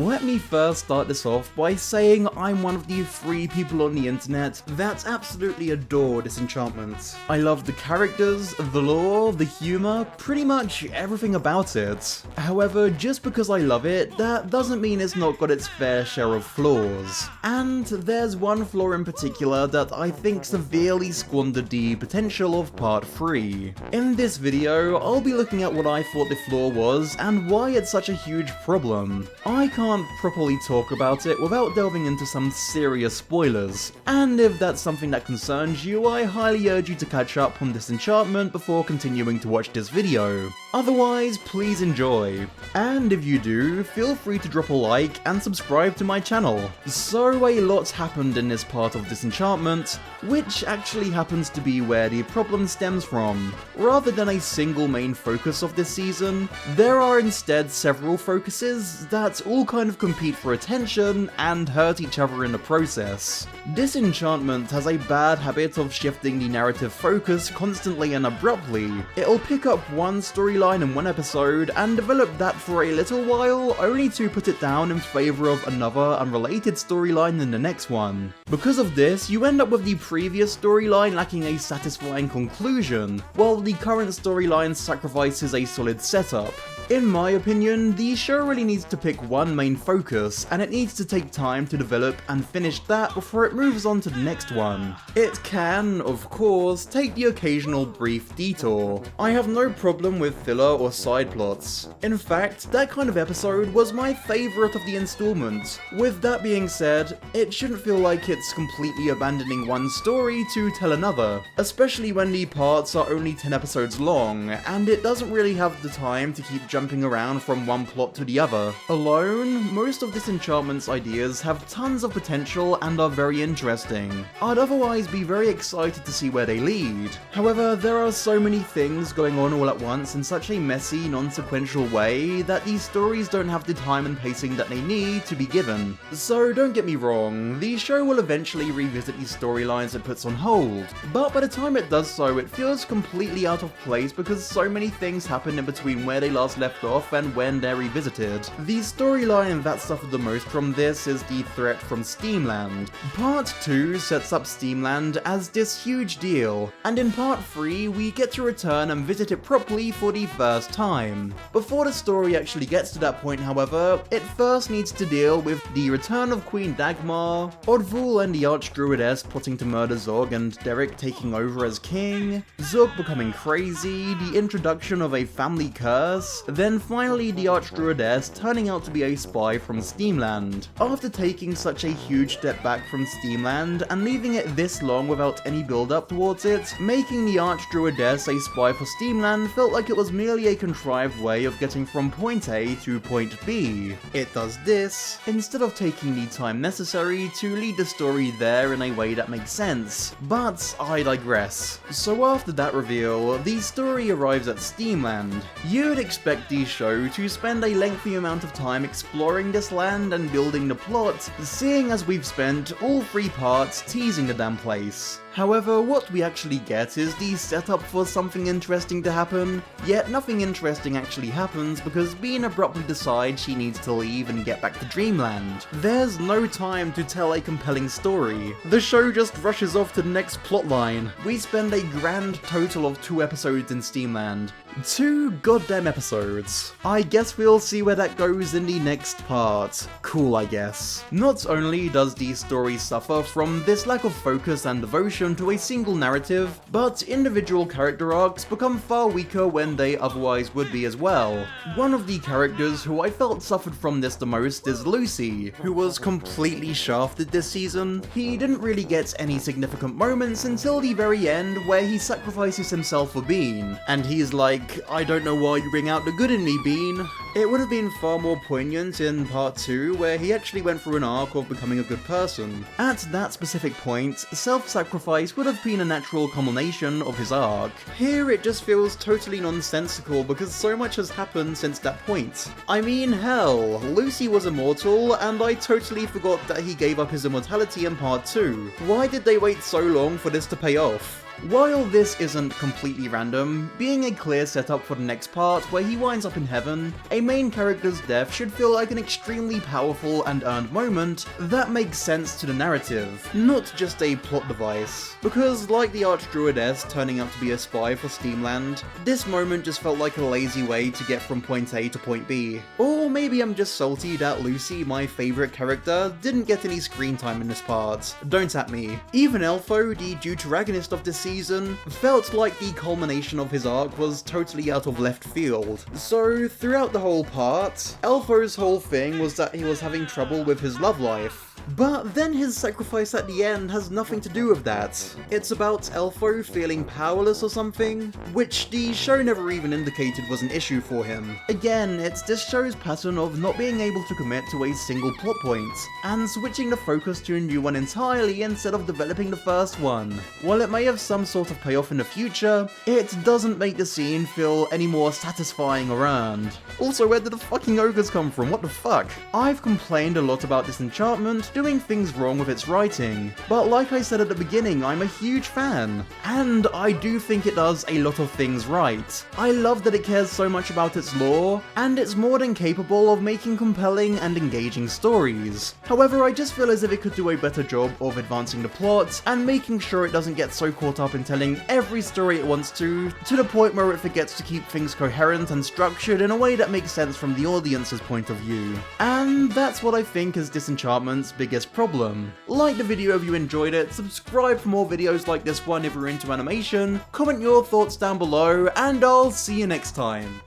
Let me first start this off by saying I'm one of the 3 people on the internet that absolutely adore Disenchantment. I love the characters, the lore, the humour, pretty much everything about it. However, just because I love it, that doesn't mean it's not got its fair share of flaws. And there's one flaw in particular that I think severely squandered the potential of part 3. In this video, I'll be looking at what I thought the flaw was and why it's such a huge problem. I can't properly talk about it without delving into some serious spoilers, and if that's something that concerns you, I highly urge you to catch up on Disenchantment before continuing to watch this video. Otherwise, please enjoy. And if you do, feel free to drop a like and subscribe to my channel. So a lot's happened in this part of Disenchantment, which actually happens to be where the problem stems from. Rather than a single main focus of this season, there are instead several focuses that all kind of compete for attention and hurt each other in the process. Disenchantment has a bad habit of shifting the narrative focus constantly and abruptly. It'll pick up one storyline in one episode and develop that for a little while, only to put it down in favour of another unrelated storyline in the next one. Because of this, you end up with the previous storyline lacking a satisfying conclusion, while the current storyline sacrifices a solid setup. In my opinion, the show really needs to pick one main focus, and it needs to take time to develop and finish that before it moves on to the next one. It can, of course, take the occasional brief detour. I have no problem with filler or side plots. In fact, that kind of episode was my favourite of the installment. With that being said, it shouldn't feel like it's completely abandoning one story to tell another, especially when the parts are only 10 episodes long, and it doesn't really have the time to keep jumping around from one plot to the other. Alone, most of Disenchantment's ideas have tons of potential and are very interesting. I'd otherwise be very excited to see where they lead. However, there are so many things going on all at once in such a messy, non-sequential way that these stories don't have the time and pacing that they need to be given. So don't get me wrong, the show will eventually revisit these storylines it puts on hold, but by the time it does so, it feels completely out of place because so many things happen in between where they last left off and when they're revisited. The storyline that suffered the most from this is the threat from Steamland. Part 2 sets up Steamland as this huge deal, and in part 3 we get to return and visit it properly for the first time. Before the story actually gets to that point, however, it first needs to deal with the return of Queen Dagmar, Oddvul and the Archdruidess plotting to murder Zog and Derek taking over as king, Zog becoming crazy, the introduction of a family curse, then finally the Archdruidess turning out to be a spy from Steamland. After taking such a huge step back from Steamland and leaving it this long without any build up towards it, making the Archdruidess a spy for Steamland felt like it was merely a contrived way of getting from point A to point B. It does this instead of taking the time necessary to lead the story there in a way that makes sense. But I digress. So after that reveal, the story arrives at Steamland. You'd expect the show to spend a lengthy amount of time exploring this land and building the plot, seeing as we've spent all 3 parts teasing the damn place. However, what we actually get is the setup for something interesting to happen, yet nothing interesting actually happens because Bean abruptly decides she needs to leave and get back to Dreamland. There's no time to tell a compelling story. The show just rushes off to the next plotline. We spend a grand total of 2 episodes in Steamland. 2 goddamn episodes. I guess we'll see where that goes in the next part. Cool, I guess. Not only does the story suffer from this lack of focus and devotion to a single narrative, but individual character arcs become far weaker when they otherwise would be as well. One of the characters who I felt suffered from this the most is Luci, who was completely shafted this season. He didn't really get any significant moments until the very end where he sacrifices himself for Bean, and he's like, I don't know why you bring out the good in me, Bean. It would have been far more poignant in part 2 where he actually went through an arc of becoming a good person. At that specific point, self-sacrifice would have been a natural culmination of his arc. Here it just feels totally nonsensical because so much has happened since that point. I mean, hell, Luci was immortal and I totally forgot that he gave up his immortality in part 2. Why did they wait so long for this to pay off? While this isn't completely random, being a clear setup for the next part where he winds up in heaven, a main character's death should feel like an extremely powerful and earned moment that makes sense to the narrative, not just a plot device. Because like the Archdruidess turning out to be a spy for Steamland, this moment just felt like a lazy way to get from point A to point B. Or maybe I'm just salty that Luci, my favourite character, didn't get any screen time in this part. Don't at me. Even Elfo, the deuteragonist of this season, felt like the culmination of his arc was totally out of left field. So throughout the whole part, Elfo's whole thing was that he was having trouble with his love life. But then his sacrifice at the end has nothing to do with that. It's about Elfo feeling powerless or something, which the show never even indicated was an issue for him. Again, it's this show's pattern of not being able to commit to a single plot point, and switching the focus to a new one entirely instead of developing the first one. While it may have some sort of payoff in the future, it doesn't make the scene feel any more satisfying or earned. Also, where did the fucking ogres come from? What the fuck? I've complained a lot about Disenchantment doing things wrong with its writing, but like I said at the beginning, I'm a huge fan, and I do think it does a lot of things right. I love that it cares so much about its lore, and it's more than capable of making compelling and engaging stories. However, I just feel as if it could do a better job of advancing the plot, and making sure it doesn't get so caught up in telling every story it wants to the point where it forgets to keep things coherent and structured in a way that makes sense from the audience's point of view. And that's what I think is Disenchantment's biggest problem. Like the video if you enjoyed it, subscribe for more videos like this one if you're into animation, comment your thoughts down below, and I'll see you next time.